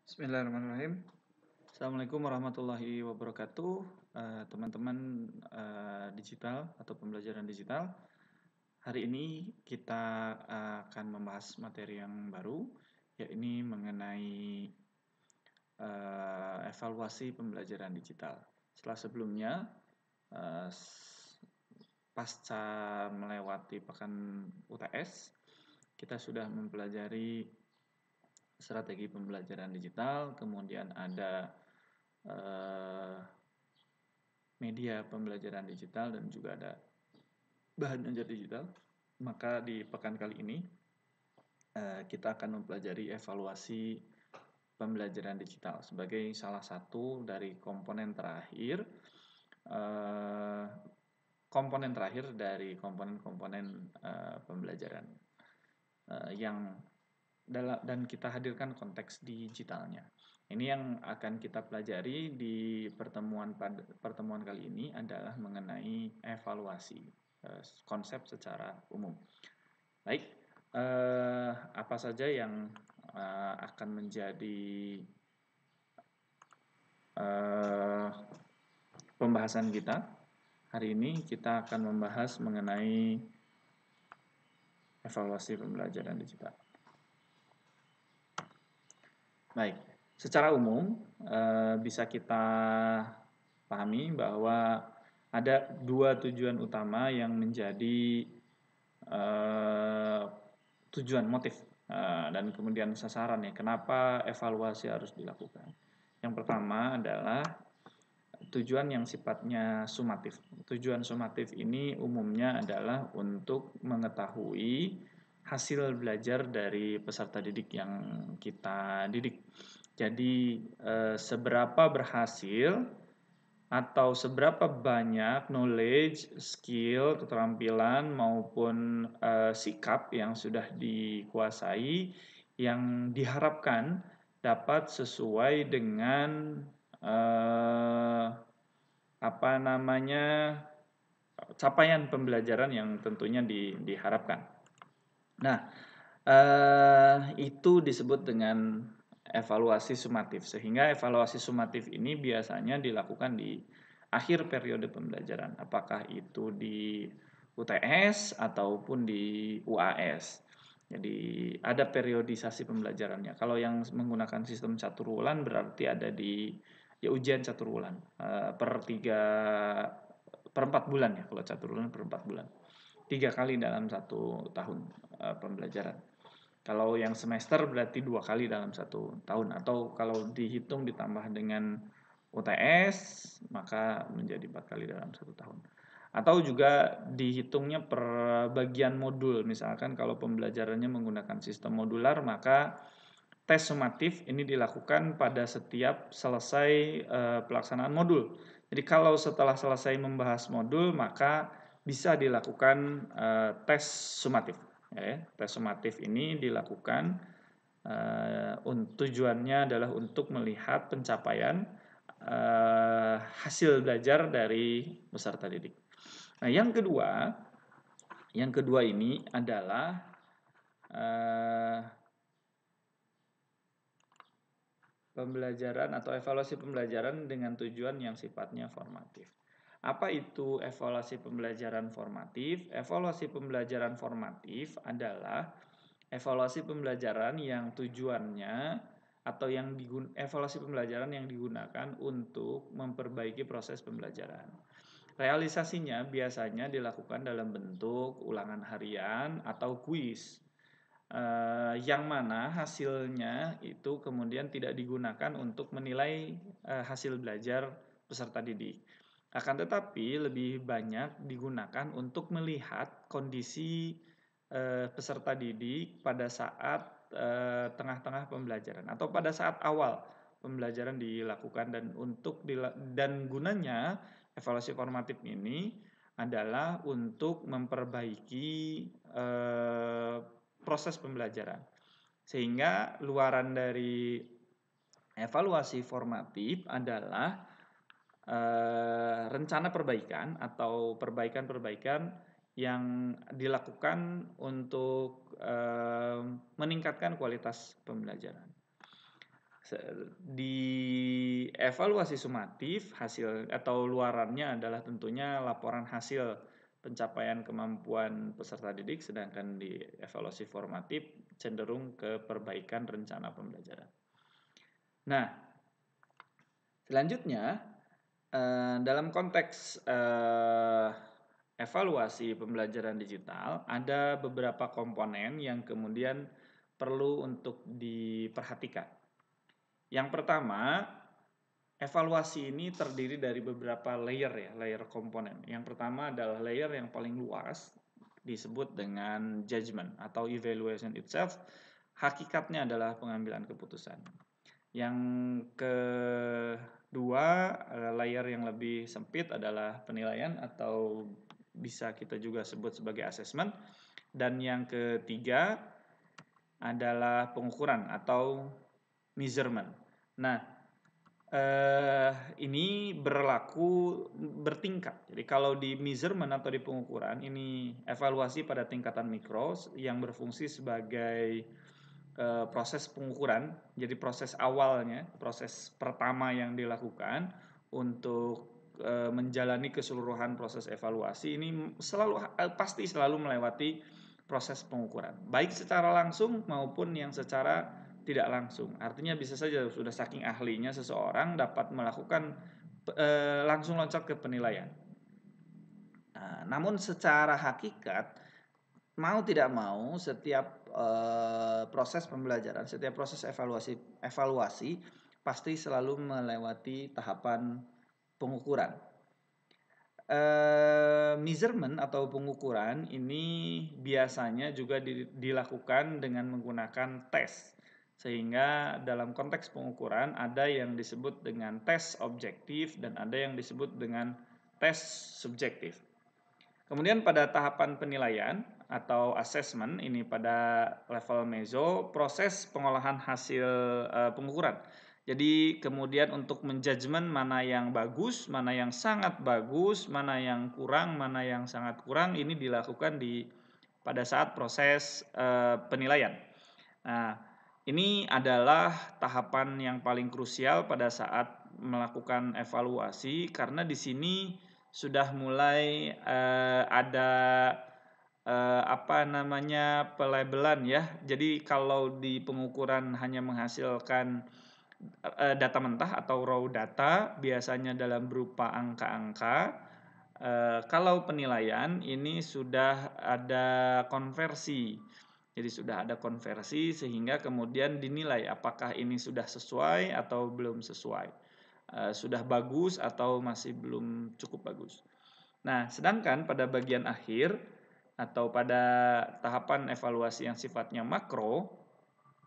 Bismillahirrahmanirrahim. Assalamualaikum warahmatullahi wabarakatuh, teman-teman digital atau pembelajaran digital. Hari ini kita akan membahas materi yang baru, yakni mengenai evaluasi pembelajaran digital. Setelah sebelumnya, pasca melewati pekan UTS, kita sudah mempelajari strategi pembelajaran digital, kemudian ada media pembelajaran digital dan juga ada bahan ajar digital. Maka di pekan kali ini kita akan mempelajari evaluasi pembelajaran digital sebagai salah satu dari komponen terakhir dari komponen-komponen pembelajaran yang dan kita hadirkan konteks digitalnya. Ini yang akan kita pelajari di pertemuan kali ini adalah mengenai evaluasi konsep secara umum. Baik, apa saja yang akan menjadi pembahasan kita hari ini? Kita akan membahas mengenai evaluasi pembelajaran digital. Baik, secara umum bisa kita pahami bahwa ada dua tujuan utama yang menjadi tujuan motif dan kemudian sasaran ya. Kenapa evaluasi harus dilakukan? Yang pertama adalah tujuan yang sifatnya sumatif. Tujuan sumatif ini umumnya adalah untuk mengetahui hasil belajar dari peserta didik yang kita didik. Jadi seberapa berhasil atau seberapa banyak knowledge, skill, keterampilan maupun sikap yang sudah dikuasai yang diharapkan dapat sesuai dengan capaian pembelajaran yang tentunya diharapkan. Nah, itu disebut dengan evaluasi sumatif. Sehingga evaluasi sumatif ini biasanya dilakukan di akhir periode pembelajaran. Apakah itu di UTS ataupun di UAS. Jadi ada periodisasi pembelajarannya. Kalau yang menggunakan sistem caturwulan berarti ada di ujian caturwulan per 4 bulan ya. Kalau caturwulan per 4 bulan. 3 kali dalam 1 tahun pembelajaran. Kalau yang semester berarti 2 kali dalam 1 tahun, atau kalau dihitung ditambah dengan UTS maka menjadi 4 kali dalam 1 tahun. Atau juga dihitungnya per bagian modul. Misalkan kalau pembelajarannya menggunakan sistem modular, maka tes sumatif ini dilakukan pada setiap selesai pelaksanaan modul. Jadi kalau setelah selesai membahas modul maka bisa dilakukan tes sumatif. Ya, tes sumatif ini dilakukan tujuannya adalah untuk melihat pencapaian hasil belajar dari peserta didik. Nah, yang kedua ini adalah pembelajaran atau evaluasi pembelajaran dengan tujuan yang sifatnya formatif. Apa itu evaluasi pembelajaran formatif? Evaluasi pembelajaran formatif adalah evaluasi pembelajaran yang tujuannya atau evaluasi pembelajaran yang digunakan untuk memperbaiki proses pembelajaran. Realisasinya biasanya dilakukan dalam bentuk ulangan harian atau kuis, yang mana hasilnya itu kemudian tidak digunakan untuk menilai hasil belajar peserta didik. Akan tetapi lebih banyak digunakan untuk melihat kondisi peserta didik pada saat tengah-tengah pembelajaran atau pada saat awal pembelajaran dilakukan, dan gunanya evaluasi formatif ini adalah untuk memperbaiki proses pembelajaran. Sehingga luaran dari evaluasi formatif adalah rencana perbaikan atau perbaikan-perbaikan yang dilakukan untuk meningkatkan kualitas pembelajaran. Di evaluasi sumatif, hasil atau luarannya adalah tentunya laporan hasil pencapaian kemampuan peserta didik, sedangkan di evaluasi formatif cenderung ke perbaikan rencana pembelajaran. Nah, selanjutnya dalam konteks evaluasi pembelajaran digital ada beberapa komponen yang kemudian perlu untuk diperhatikan. Yang pertama, evaluasi ini terdiri dari beberapa layer ya, layer komponen. Yang pertama adalah layer yang paling luas, disebut dengan judgment atau evaluation itself. Hakikatnya adalah pengambilan keputusan. Yang kedua, layer yang lebih sempit adalah penilaian atau bisa kita juga sebut sebagai assessment. Dan yang ketiga adalah pengukuran atau measurement. Nah, ini berlaku bertingkat. Jadi kalau di measurement atau di pengukuran ini evaluasi pada tingkatan mikro yang berfungsi sebagai proses pengukuran. Jadi proses awalnya, proses pertama yang dilakukan untuk menjalani keseluruhan proses evaluasi ini pasti selalu melewati proses pengukuran, baik secara langsung maupun yang secara tidak langsung. Artinya bisa saja sudah saking ahlinya seseorang dapat melakukan langsung loncat ke penilaian. Nah, namun secara hakikat mau tidak mau setiap proses pembelajaran, setiap proses evaluasi pasti selalu melewati tahapan pengukuran. Measurement atau pengukuran ini biasanya juga dilakukan dengan menggunakan tes. Sehingga dalam konteks pengukuran ada yang disebut dengan tes objektif dan ada yang disebut dengan tes subjektif. Kemudian pada tahapan penilaian atau assessment ini pada level meso, proses pengolahan hasil pengukuran. Jadi kemudian untuk menjudgment mana yang bagus, mana yang sangat bagus, mana yang kurang, mana yang sangat kurang, ini dilakukan pada saat proses penilaian. Nah, ini adalah tahapan yang paling krusial pada saat melakukan evaluasi karena di sini sudah mulai ada pelabelan ya. Jadi kalau di pengukuran hanya menghasilkan data mentah atau raw data biasanya dalam berupa angka-angka. Kalau penilaian ini sudah ada konversi. Jadi sudah ada konversi sehingga kemudian dinilai apakah ini sudah sesuai atau belum sesuai. Sudah bagus atau masih belum cukup bagus. Nah, sedangkan pada bagian akhir atau pada tahapan evaluasi yang sifatnya makro,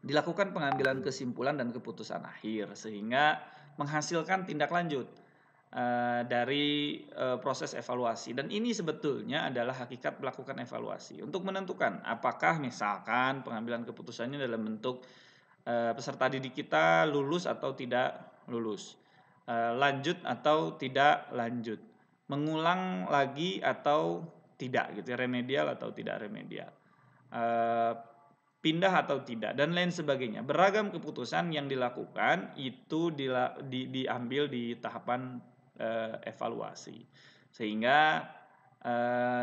dilakukan pengambilan kesimpulan dan keputusan akhir sehingga menghasilkan tindak lanjut dari proses evaluasi. Dan ini sebetulnya adalah hakikat melakukan evaluasi untuk menentukan apakah misalkan pengambilan keputusannya dalam bentuk peserta didik kita lulus atau tidak lulus, lanjut atau tidak lanjut, mengulang lagi atau tidak gitu, remedial atau tidak remedial, pindah atau tidak dan lain sebagainya. Beragam keputusan yang dilakukan itu diambil di tahapan evaluasi. Sehingga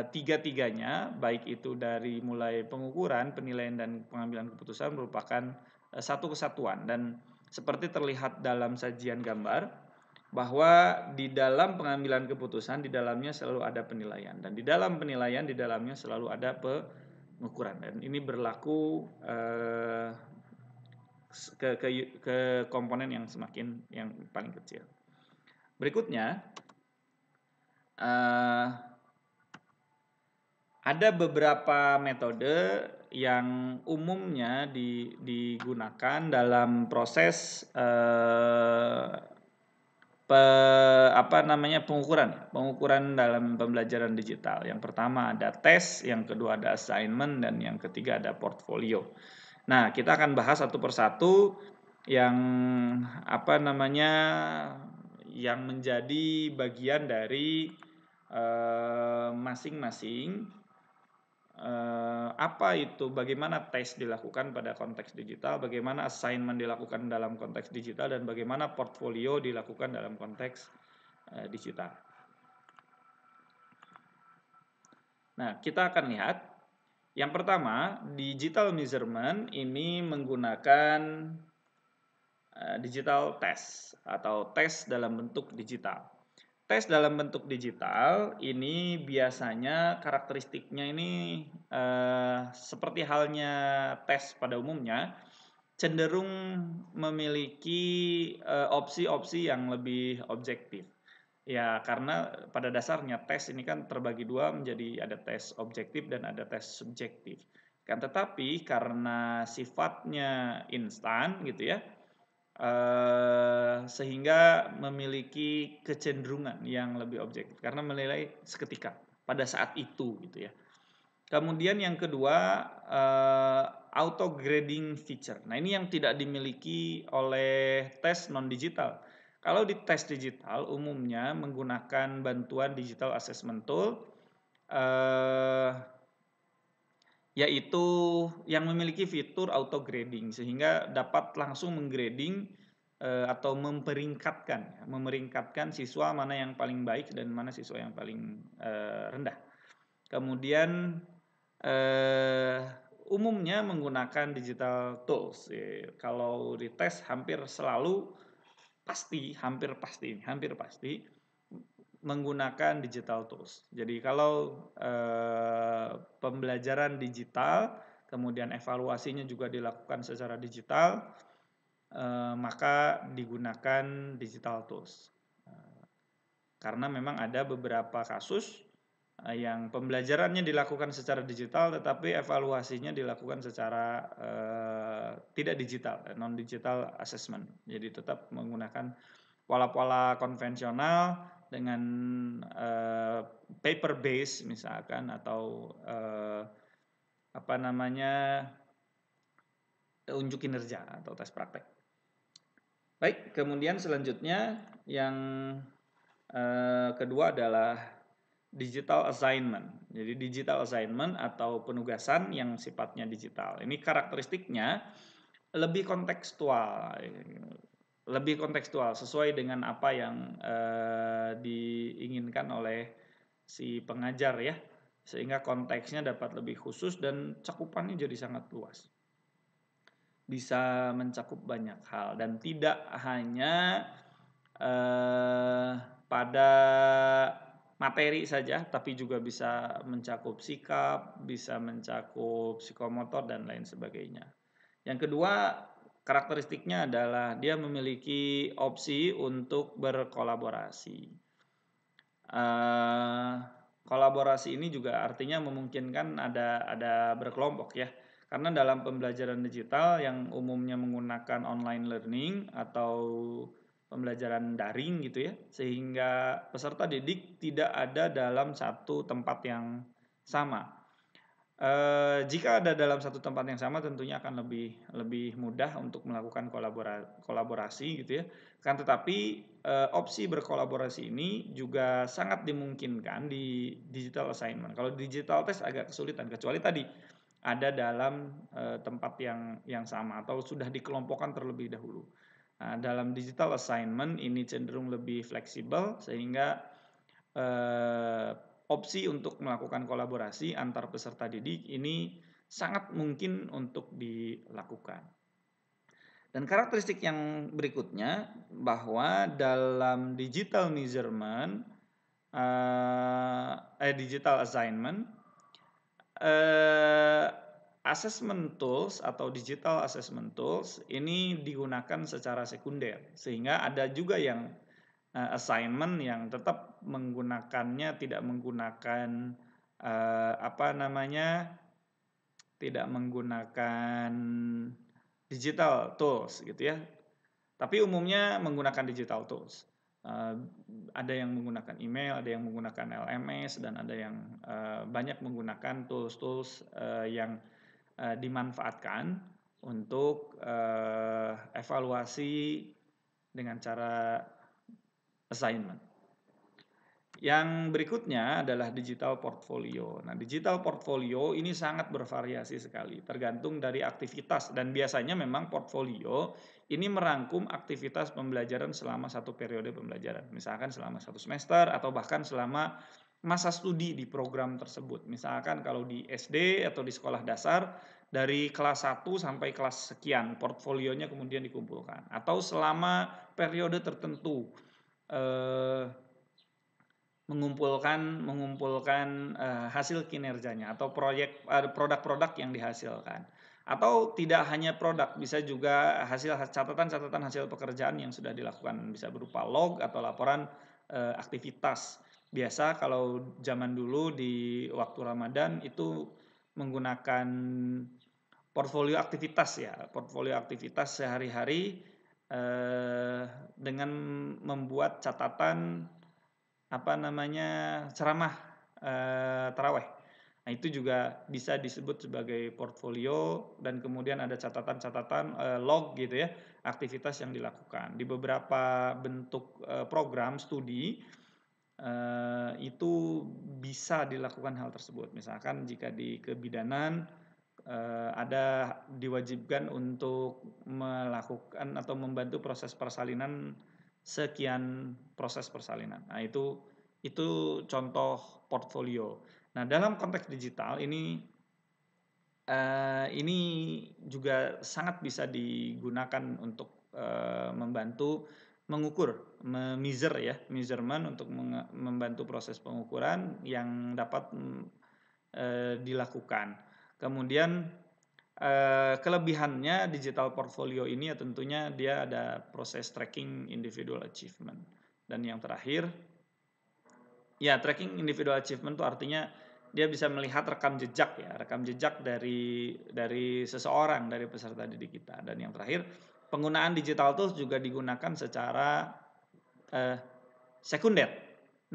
tiga-tiganya baik itu dari mulai pengukuran, penilaian dan pengambilan keputusan merupakan satu kesatuan dan seperti terlihat dalam sajian gambar bahwa di dalam pengambilan keputusan di dalamnya selalu ada penilaian dan di dalam penilaian di dalamnya selalu ada pengukuran dan ini berlaku ke komponen yang paling kecil. Berikutnya ada beberapa metode yang umumnya digunakan dalam proses pengukuran dalam pembelajaran digital. Yang pertama ada tes, yang kedua ada assignment, dan yang ketiga ada portfolio. Nah, kita akan bahas satu persatu yang yang menjadi bagian dari masing-masing apa itu, bagaimana tes dilakukan pada konteks digital, bagaimana assignment dilakukan dalam konteks digital, dan bagaimana portfolio dilakukan dalam konteks digital. Nah, kita akan lihat yang pertama, digital measurement ini menggunakan digital test atau tes dalam bentuk digital. Tes dalam bentuk digital ini biasanya karakteristiknya ini seperti halnya tes pada umumnya, cenderung memiliki opsi-opsi yang lebih objektif. Ya, karena pada dasarnya tes ini kan terbagi dua, menjadi ada tes objektif dan ada tes subjektif. Kan tetapi karena sifatnya instan gitu ya, sehingga memiliki kecenderungan yang lebih objektif karena menilai seketika pada saat itu gitu ya. Kemudian yang kedua, auto grading feature. Nah, ini yang tidak dimiliki oleh tes non digital. Kalau di tes digital umumnya menggunakan bantuan digital assessment tool, yaitu yang memiliki fitur auto grading sehingga dapat langsung menggrading atau memeringkatkan siswa mana yang paling baik dan mana siswa yang paling rendah. Kemudian umumnya menggunakan digital tools. Kalau di tes hampir pasti menggunakan digital tools. Jadi kalau pembelajaran digital, kemudian evaluasinya juga dilakukan secara digital, maka digunakan digital tools. Karena memang ada beberapa kasus yang pembelajarannya dilakukan secara digital, tetapi evaluasinya dilakukan secara tidak digital, non digital assessment. Jadi tetap menggunakan pola-pola konvensional dengan paper base misalkan, atau unjuk kinerja atau tes praktek. Baik, kemudian selanjutnya yang kedua adalah digital assignment. Jadi digital assignment atau penugasan yang sifatnya digital. Ini karakteristiknya lebih kontekstual sesuai dengan apa yang diinginkan oleh si pengajar ya, sehingga konteksnya dapat lebih khusus dan cakupannya jadi sangat luas, bisa mencakup banyak hal dan tidak hanya pada materi saja, tapi juga bisa mencakup sikap, bisa mencakup psikomotor dan lain sebagainya. Yang kedua, karakteristiknya adalah dia memiliki opsi untuk berkolaborasi. Kolaborasi ini juga artinya memungkinkan ada berkelompok ya. Karena dalam pembelajaran digital yang umumnya menggunakan online learning atau pembelajaran daring gitu ya, sehingga peserta didik tidak ada dalam satu tempat yang sama. Jika ada dalam satu tempat yang sama tentunya akan lebih mudah untuk melakukan kolaborasi gitu ya. Kan tetapi opsi berkolaborasi ini juga sangat dimungkinkan di digital assignment. Kalau digital test agak kesulitan kecuali tadi ada dalam tempat yang sama atau sudah dikelompokkan terlebih dahulu. Nah, dalam digital assignment ini cenderung lebih fleksibel sehingga opsi untuk melakukan kolaborasi antar peserta didik ini sangat mungkin untuk dilakukan. Dan karakteristik yang berikutnya bahwa dalam digital measurement, digital assignment, assessment tools atau digital assessment tools ini digunakan secara sekunder, sehingga ada juga yang assignment yang tetap menggunakannya tidak menggunakan tidak menggunakan digital tools gitu ya, tapi umumnya menggunakan digital tools. Ada yang menggunakan email, ada yang menggunakan LMS, dan ada yang banyak menggunakan tools-tools yang dimanfaatkan untuk evaluasi dengan cara assignment. Yang berikutnya adalah digital portfolio. Nah, digital portfolio ini sangat bervariasi sekali, tergantung dari aktivitas, dan biasanya memang portfolio ini merangkum aktivitas pembelajaran selama satu periode pembelajaran. Misalkan selama satu semester atau bahkan selama masa studi di program tersebut. Misalkan kalau di SD atau di sekolah dasar dari kelas 1 sampai kelas sekian, portfolionya kemudian dikumpulkan. Atau selama periode tertentu mengumpulkan hasil kinerjanya atau produk-produk yang dihasilkan, atau tidak hanya produk, bisa juga catatan hasil pekerjaan yang sudah dilakukan, bisa berupa log atau laporan aktivitas. Biasa kalau zaman dulu di waktu Ramadan itu menggunakan portfolio aktivitas sehari-hari dengan membuat catatan ceramah taraweh. Nah, itu juga bisa disebut sebagai portfolio, dan kemudian ada catatan-catatan log gitu ya, aktivitas yang dilakukan. Di beberapa bentuk program studi itu bisa dilakukan hal tersebut. Misalkan jika di kebidanan ada diwajibkan untuk melakukan atau membantu proses persalinan, sekian proses persalinan. Nah, itu contoh portfolio. Nah, dalam konteks digital ini juga sangat bisa digunakan untuk membantu mengukur, measurement untuk membantu proses pengukuran yang dapat dilakukan. Kemudian kelebihannya digital portfolio ini ya tentunya dia ada proses tracking individual achievement. Dan yang terakhir, ya tracking individual achievement itu artinya dia bisa melihat rekam jejak dari seseorang, dari peserta didik kita. Dan yang terakhir, penggunaan digital tools juga digunakan secara sekunder.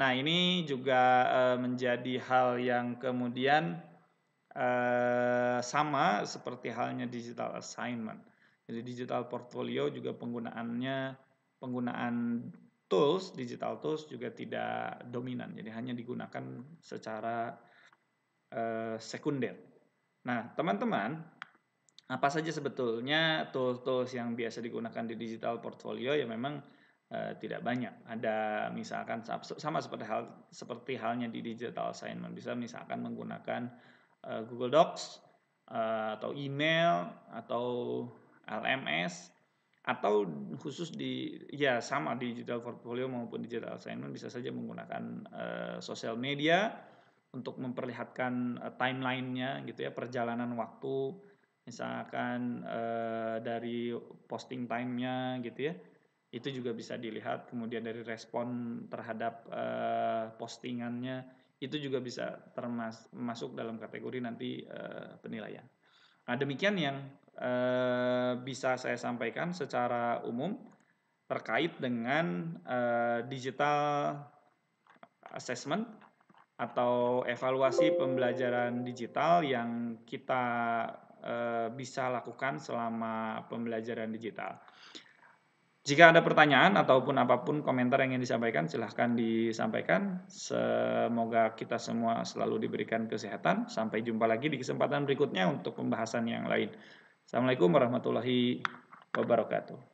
Nah, ini juga menjadi hal yang kemudian sama seperti halnya digital assignment. Jadi digital portfolio juga penggunaan digital tools juga tidak dominan. Jadi hanya digunakan secara sekunder. Nah, teman-teman, apa saja sebetulnya tools yang biasa digunakan di digital portfolio? Ya memang tidak banyak. Ada misalkan sama seperti halnya di digital assignment, bisa misalkan menggunakan Google Docs atau email atau LMS, atau khusus sama di digital portfolio maupun digital assignment bisa saja menggunakan sosial media untuk memperlihatkan timeline-nya gitu ya, perjalanan waktu, misalkan dari posting time-nya gitu ya. Itu juga bisa dilihat, kemudian dari respon terhadap postingannya itu juga bisa masuk dalam kategori nanti penilaian. Nah, demikian yang bisa saya sampaikan secara umum terkait dengan digital assessment atau evaluasi pembelajaran digital yang kita bisa lakukan selama pembelajaran digital. Jika ada pertanyaan ataupun apapun komentar yang ingin disampaikan, silahkan disampaikan. Semoga kita semua selalu diberikan kesehatan. Sampai jumpa lagi di kesempatan berikutnya untuk pembahasan yang lain. Assalamualaikum warahmatullahi wabarakatuh.